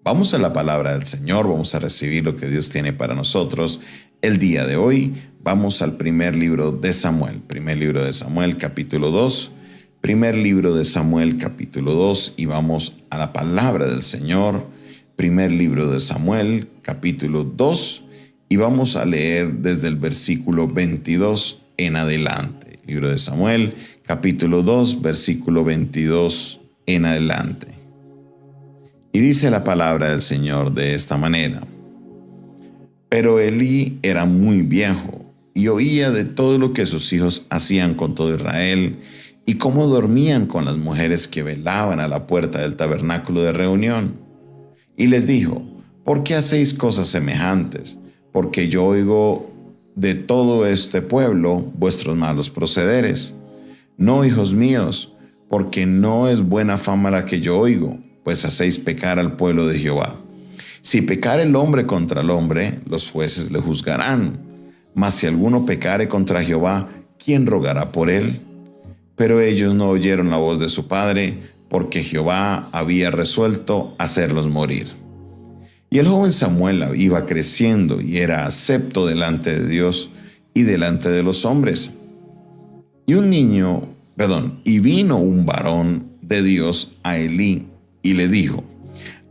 Vamos a la palabra del Señor, vamos a recibir lo que Dios tiene para nosotros. El día de hoy vamos al primer libro de Samuel, capítulo 2. Primer libro de Samuel, capítulo 2, y vamos a la palabra del Señor. Primer libro de Samuel, capítulo 2, y vamos a leer desde el versículo 22 en adelante. Libro de Samuel, capítulo 2, versículo 22 en adelante. Y dice la palabra del Señor de esta manera: Pero Elí era muy viejo y oía de todo lo que sus hijos hacían con todo Israel y cómo dormían con las mujeres que velaban a la puerta del tabernáculo de reunión. Y les dijo: ¿Por qué hacéis cosas semejantes? Porque yo oigo de todo este pueblo vuestros malos procederes. No, hijos míos, porque no es buena fama la que yo oigo, pues hacéis pecar al pueblo de Jehová. Si pecare el hombre contra el hombre, los jueces le juzgarán. Mas si alguno pecare contra Jehová, ¿quién rogará por él? Pero ellos no oyeron la voz de su padre, porque Jehová había resuelto hacerlos morir. Y el joven Samuel iba creciendo y era acepto delante de Dios y delante de los hombres. Y vino un varón de Dios a Elí y le dijo: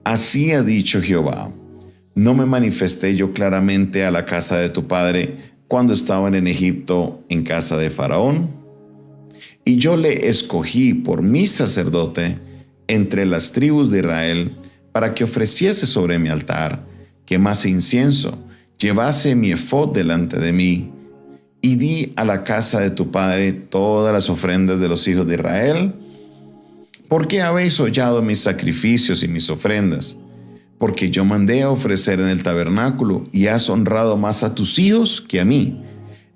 Así ha dicho Jehová: ¿no me manifesté yo claramente a la casa de tu padre cuando estaban en Egipto en casa de Faraón? Y yo le escogí por mi sacerdote entre las tribus de Israel para que ofreciese sobre mi altar, quemase incienso, llevase mi efod delante de mí, y di a la casa de tu padre todas las ofrendas de los hijos de Israel. ¿Por qué habéis hollado mis sacrificios y mis ofrendas? Porque yo mandé a ofrecer en el tabernáculo y has honrado más a tus hijos que a mí,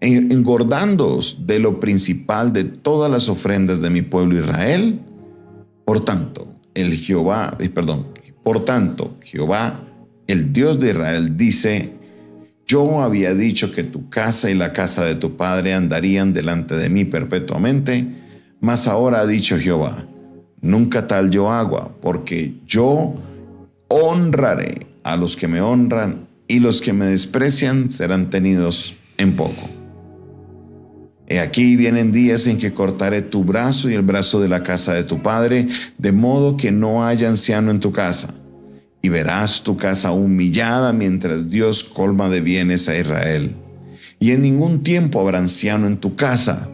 engordándoos de lo principal de todas las ofrendas de mi pueblo Israel. Por tanto, Jehová, el Dios de Israel, dice: Yo había dicho que tu casa y la casa de tu padre andarían delante de mí perpetuamente, mas ahora ha dicho Jehová: Nunca tal yo hago, porque yo honraré a los que me honran, y los que me desprecian serán tenidos en poco. He aquí vienen días en que cortaré tu brazo y el brazo de la casa de tu padre, de modo que no haya anciano en tu casa. Y verás tu casa humillada mientras Dios colma de bienes a Israel. Y en ningún tiempo habrá anciano en tu casa.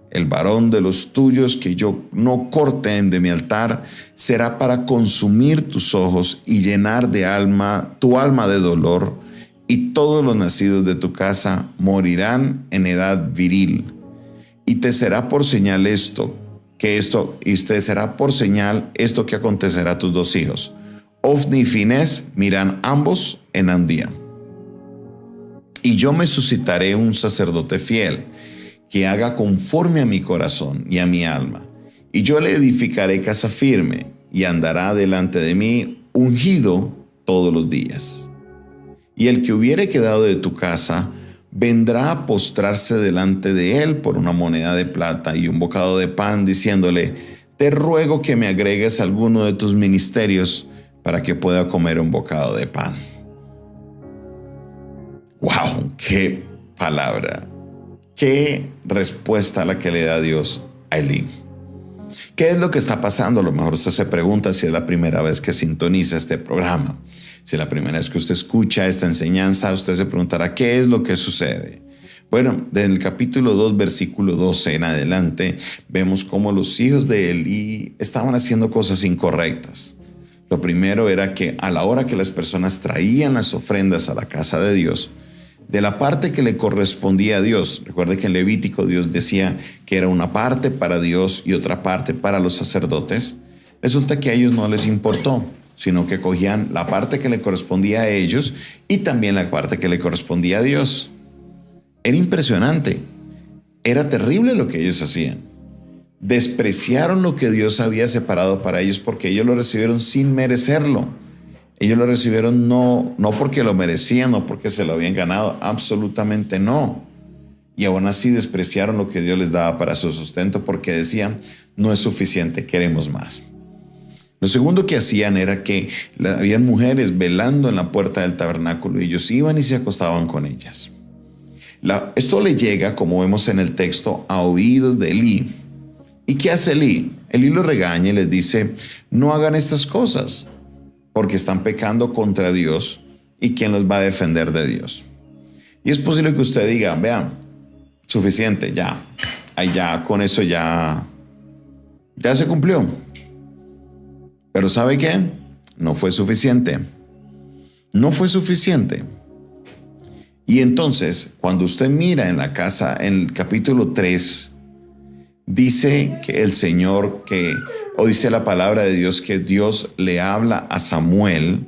El varón de los tuyos que yo no corte de mi altar será para consumir tus ojos y llenar tu alma de dolor, y todos los nacidos de tu casa morirán en edad viril. Y te será por señal esto que acontecerá a tus dos hijos. Ofni y Finés mirarán ambos en un día. Y yo me suscitaré un sacerdote fiel, que haga conforme a mi corazón y a mi alma. Y yo le edificaré casa firme, y andará delante de mí ungido todos los días. Y el que hubiere quedado de tu casa vendrá a postrarse delante de él por una moneda de plata y un bocado de pan, diciéndole: Te ruego que me agregues alguno de tus ministerios para que pueda comer un bocado de pan. ¡Wow! ¡Qué palabra! ¡Qué respuesta la que le da Dios a Elí! ¿Qué es lo que está pasando? A lo mejor usted se pregunta si es la primera vez que sintoniza este programa. Si es la primera vez que usted escucha esta enseñanza, usted se preguntará: ¿qué es lo que sucede? Bueno, desde el capítulo 2, versículo 12 en adelante, vemos cómo los hijos de Elí estaban haciendo cosas incorrectas. Lo primero era que a la hora que las personas traían las ofrendas a la casa de Dios, de la parte que le correspondía a Dios, recuerde que en Levítico Dios decía que era una parte para Dios y otra parte para los sacerdotes, resulta que a ellos no les importó, sino que cogían la parte que le correspondía a ellos y también la parte que le correspondía a Dios. Era impresionante, era terrible lo que ellos hacían. Despreciaron lo que Dios había separado para ellos porque ellos lo recibieron sin merecerlo. Ellos lo recibieron no porque lo merecían, no porque se lo habían ganado, absolutamente no. Y aún así despreciaron lo que Dios les daba para su sustento porque decían: no es suficiente, queremos más. Lo segundo que hacían era que habían mujeres velando en la puerta del tabernáculo y ellos iban y se acostaban con ellas. Esto le llega, como vemos en el texto, a oídos de Elí. ¿Y qué hace Elí? Elí los regaña y les dice, no hagan estas cosas, porque están pecando contra Dios, y ¿quién los va a defender de Dios? Y es posible que usted diga, vean, suficiente, ya, con eso ya se cumplió. Pero ¿sabe qué? No fue suficiente. No fue suficiente. Y entonces, cuando usted mira en la casa, en el capítulo 3, dice que el Señor, o dice la palabra de Dios, que Dios le habla a Samuel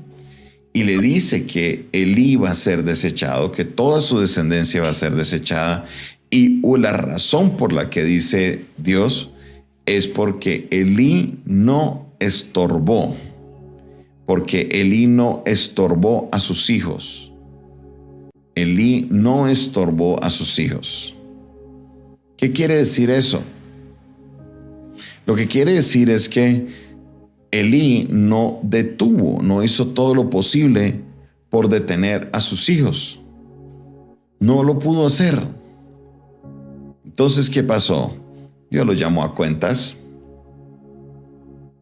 y le dice que Elí va a ser desechado, que toda su descendencia va a ser desechada. Y la razón por la que dice Dios es porque Elí no estorbó, porque Elí no estorbó a sus hijos. Elí no estorbó a sus hijos. ¿Qué quiere decir eso? Lo que quiere decir es que Elí no hizo todo lo posible por detener a sus hijos. No lo pudo hacer. Entonces, ¿qué pasó? Dios lo llamó a cuentas.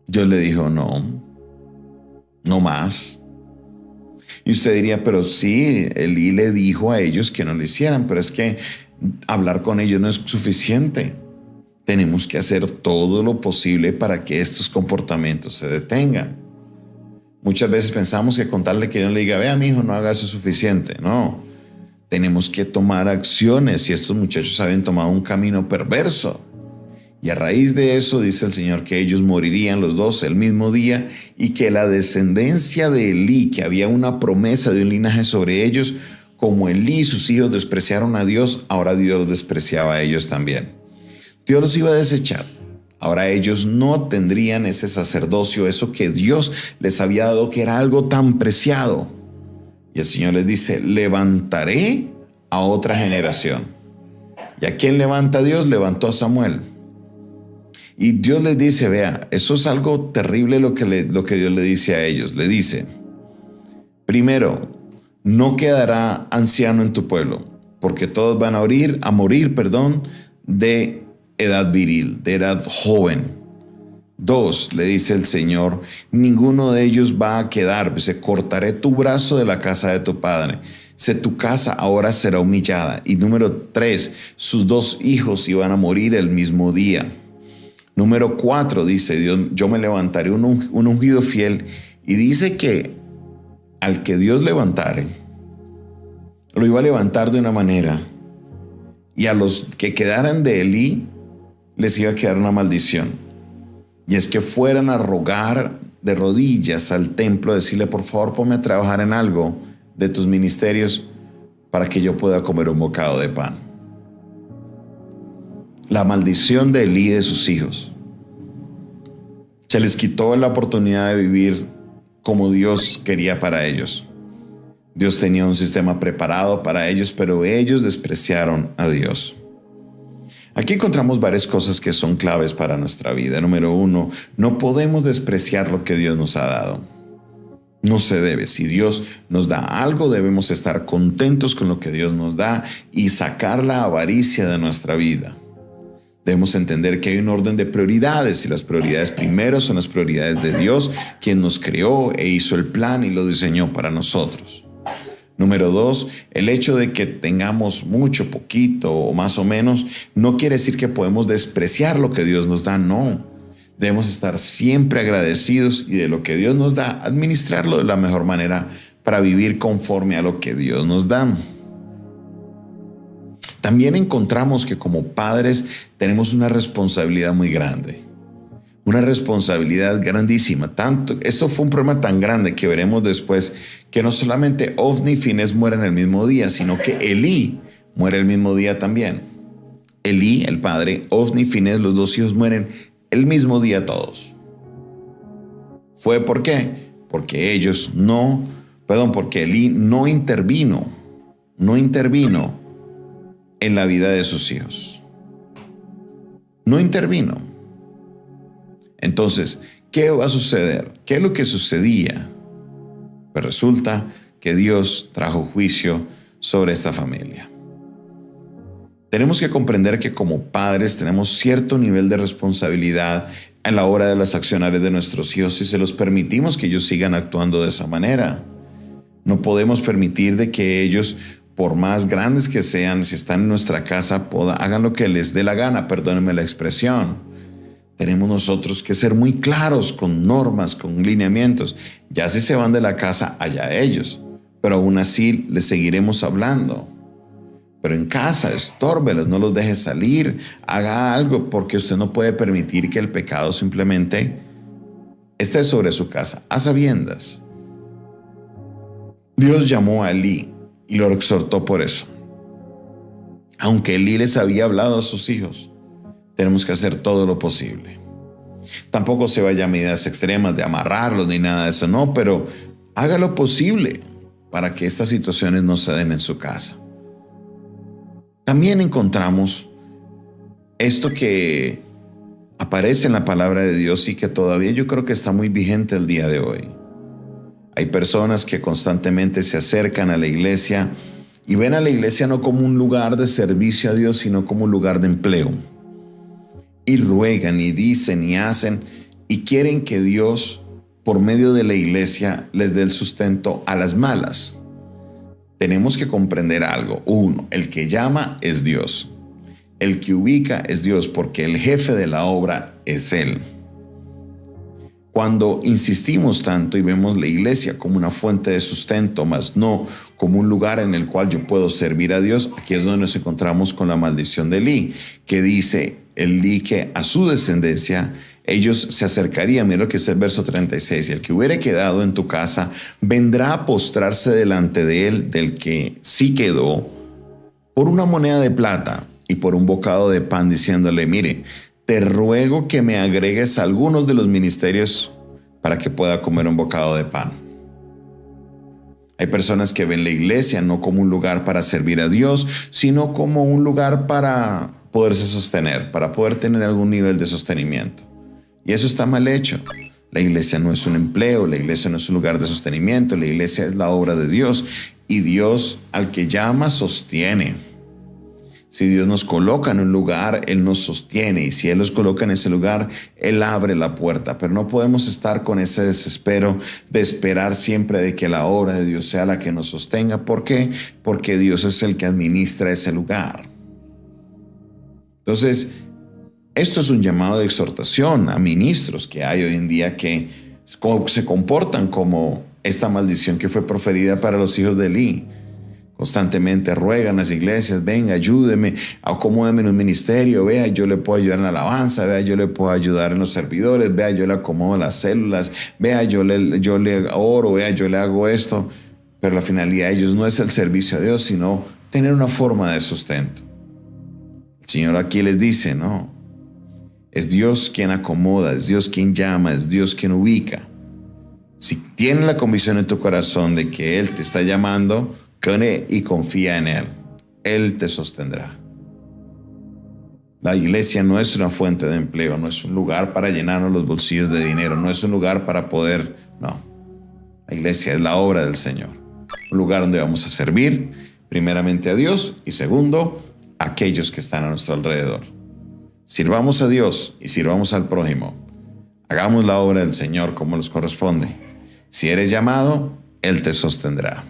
Dios le dijo, no más. Y usted diría, pero sí, Elí le dijo a ellos que no lo hicieran, pero es que hablar con ellos no es suficiente. Tenemos que hacer todo lo posible para que estos comportamientos se detengan. Muchas veces pensamos que contarle que Dios le diga, vea, mi hijo, no haga eso suficiente. No, tenemos que tomar acciones y estos muchachos habían tomado un camino perverso. Y a raíz de eso dice el Señor que ellos morirían los dos el mismo día y que la descendencia de Elí, que había una promesa de un linaje sobre ellos, como Elí y sus hijos despreciaron a Dios, ahora Dios los despreciaba a ellos también. Dios los iba a desechar. Ahora ellos no tendrían ese sacerdocio, eso que Dios les había dado, que era algo tan preciado. Y el Señor les dice, levantaré a otra generación. ¿Y a quién levanta Dios? Levantó a Samuel. Y Dios les dice, vea, eso es algo terrible lo que Dios le dice a ellos. Le dice, primero, no quedará anciano en tu pueblo, porque todos van a morir, de edad viril, de edad joven. 2, le dice el Señor, ninguno de ellos va a quedar, dice, cortaré tu brazo de la casa de tu padre. Tu casa ahora será humillada. Y número 3, sus 2 hijos iban a morir el mismo día. Número 4, dice Dios, yo me levantaré un ungido fiel. Y dice que al que Dios levantare, lo iba a levantar de una manera. Y a los que quedaran de Elí, les iba a quedar una maldición. Y es que fueran a rogar de rodillas al templo, decirle, por favor, ponme a trabajar en algo de tus ministerios para que yo pueda comer un bocado de pan. La maldición de Elí y de sus hijos. Se les quitó la oportunidad de vivir como Dios quería para ellos. Dios tenía un sistema preparado para ellos, pero ellos despreciaron a Dios. Aquí encontramos varias cosas que son claves para nuestra vida. Número 1, no podemos despreciar lo que Dios nos ha dado. No se debe. Si Dios nos da algo, debemos estar contentos con lo que Dios nos da y sacar la avaricia de nuestra vida. Debemos entender que hay un orden de prioridades y las prioridades primero son las prioridades de Dios, quien nos creó e hizo el plan y lo diseñó para nosotros. Número 2, el hecho de que tengamos mucho, poquito o más o menos, no quiere decir que podemos despreciar lo que Dios nos da, no. Debemos estar siempre agradecidos y de lo que Dios nos da, administrarlo de la mejor manera para vivir conforme a lo que Dios nos da. También encontramos que como padres tenemos una responsabilidad muy grande. Una responsabilidad grandísima. Esto fue un problema tan grande que veremos después que no solamente Ofni y Finés mueren el mismo día, sino que Elí muere el mismo día también. Elí, el padre, Ofni y Finés, los 2 hijos, mueren el mismo día todos. ¿Fue por qué? Porque porque Elí no intervino en la vida de sus hijos. No intervino. Entonces, ¿qué va a suceder? ¿Qué es lo que sucedía? Pues resulta que Dios trajo juicio sobre esta familia. Tenemos que comprender que como padres tenemos cierto nivel de responsabilidad en la hora de las acciones de nuestros hijos si se los permitimos que ellos sigan actuando de esa manera. No podemos permitir de que ellos, por más grandes que sean, si están en nuestra casa, hagan lo que les dé la gana, perdónenme la expresión. Tenemos nosotros que ser muy claros con normas, con lineamientos. Ya si se van de la casa, allá ellos. Pero aún así les seguiremos hablando. Pero en casa, estórbelos, no los deje salir, haga algo, porque usted no puede permitir que el pecado simplemente esté sobre su casa, a sabiendas. Dios llamó a Elí y lo exhortó por eso. Aunque Elí les había hablado a sus hijos, tenemos que hacer todo lo posible. Tampoco se vaya a medidas extremas de amarrarlos ni nada de eso, no, pero haga lo posible para que estas situaciones no se den en su casa. También encontramos esto que aparece en la palabra de Dios y que todavía yo creo que está muy vigente el día de hoy. Hay personas que constantemente se acercan a la iglesia y ven a la iglesia no como un lugar de servicio a Dios, sino como un lugar de empleo. Y ruegan y dicen y hacen y quieren que Dios, por medio de la iglesia, les dé el sustento a las malas. Tenemos que comprender algo. Uno, el que llama es Dios. El que ubica es Dios, porque el jefe de la obra es Él. Cuando insistimos tanto y vemos la iglesia como una fuente de sustento, más no como un lugar en el cual yo puedo servir a Dios, aquí es donde nos encontramos con la maldición de Elí, que dice Elí que a su descendencia ellos se acercarían. Mira lo que es el verso 36. Y el que hubiere quedado en tu casa vendrá a postrarse delante de él, del que sí quedó, por una moneda de plata y por un bocado de pan, diciéndole: mire, te ruego que me agregues algunos de los ministerios para que pueda comer un bocado de pan. Hay personas que ven la iglesia no como un lugar para servir a Dios, sino como un lugar para poderse sostener, para poder tener algún nivel de sostenimiento. Y eso está mal hecho. La iglesia no es un empleo, la iglesia no es un lugar de sostenimiento, la iglesia es la obra de Dios. Y Dios, al que llama, sostiene. Si Dios nos coloca en un lugar, Él nos sostiene. Y si Él nos coloca en ese lugar, Él abre la puerta. Pero no podemos estar con ese desespero de esperar siempre de que la obra de Dios sea la que nos sostenga. ¿Por qué? Porque Dios es el que administra ese lugar. Entonces, esto es un llamado de exhortación a ministros que hay hoy en día que se comportan como esta maldición que fue proferida para los hijos de Elí. Constantemente ruegan a las iglesias: venga, ayúdeme, acomódeme en un ministerio, vea, yo le puedo ayudar en la alabanza, vea, yo le puedo ayudar en los servidores, vea, yo le acomodo las células, vea, yo le oro, vea, yo le hago esto. Pero la finalidad de ellos no es el servicio a Dios, sino tener una forma de sustento. El Señor aquí les dice: no, es Dios quien acomoda, es Dios quien llama, es Dios quien ubica. Si tienes la convicción en tu corazón de que Él te está llamando, cree y confía en Él. Él te sostendrá. La iglesia no es una fuente de empleo, no es un lugar para llenarnos los bolsillos de dinero, no es un lugar para poder, no. La iglesia es la obra del Señor. Un lugar donde vamos a servir, primeramente a Dios y segundo, a aquellos que están a nuestro alrededor. Sirvamos a Dios y sirvamos al prójimo. Hagamos la obra del Señor como nos corresponde. Si eres llamado, Él te sostendrá.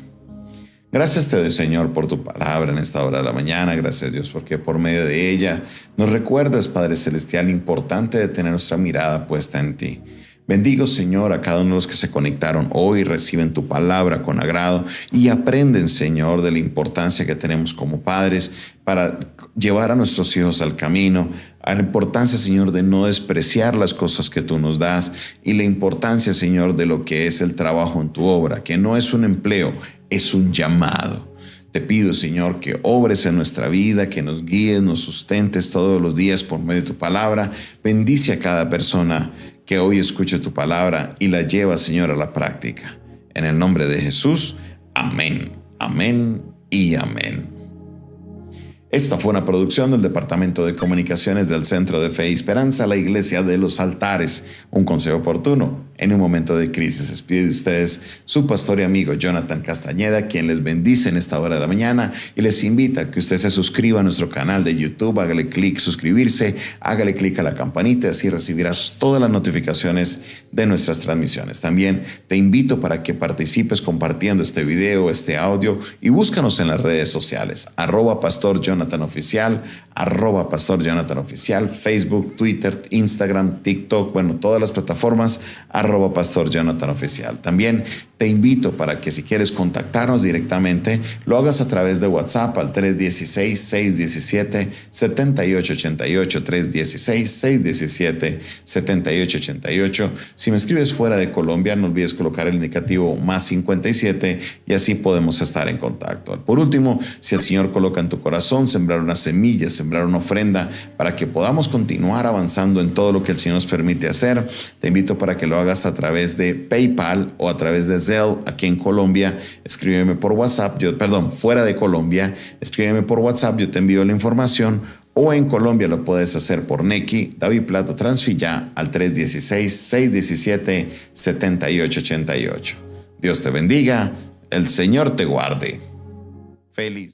Gracias te doy, Señor, por tu palabra en esta hora de la mañana. Gracias, Dios, porque por medio de ella nos recuerdas, Padre Celestial, lo importante de tener nuestra mirada puesta en ti. Bendigo, Señor, a cada uno de los que se conectaron hoy, reciben tu palabra con agrado y aprenden, Señor, de la importancia que tenemos como padres para llevar a nuestros hijos al camino, a la importancia, Señor, de no despreciar las cosas que tú nos das y la importancia, Señor, de lo que es el trabajo en tu obra, que no es un empleo, es un llamado. Te pido, Señor, que obres en nuestra vida, que nos guíes, nos sustentes todos los días por medio de tu palabra. Bendice a cada persona que hoy escuche tu palabra y la lleva, Señor, a la práctica. En el nombre de Jesús, amén, amén y amén. Esta fue una producción del Departamento de Comunicaciones del Centro de Fe y Esperanza, la Iglesia de los Altares. Un consejo oportuno en un momento de crisis. Despide de ustedes su pastor y amigo Jonathan Castañeda, quien les bendice en esta hora de la mañana y les invita a que usted se suscriba a nuestro canal de YouTube. Hágale clic suscribirse, hágale clic a la campanita, así recibirás todas las notificaciones de nuestras transmisiones. También te invito para que participes compartiendo este video, este audio, y búscanos en las redes sociales, @Pastor Jonathan Oficial, @Pastor Jonathan Oficial, Facebook, Twitter, Instagram, TikTok, todas las plataformas, @Pastor Jonathan Oficial. También te invito para que si quieres contactarnos directamente, lo hagas a través de WhatsApp al 316-617-7888, 316-617-7888. Si me escribes fuera de Colombia, no olvides colocar el indicativo +57 y así podemos estar en contacto. Por último, si el Señor coloca en tu corazón sembrar una semilla, sembrar una ofrenda para que podamos continuar avanzando en todo lo que el Señor nos permite hacer, te invito para que lo hagas a través de PayPal o a través de Zelle aquí en Colombia. Escríbeme por WhatsApp, fuera de Colombia, escríbeme por WhatsApp, yo te envío la información, o en Colombia lo puedes hacer por Nequi, David Plato, Transfilla al 316-617-7888. Dios te bendiga, el Señor te guarde. Feliz.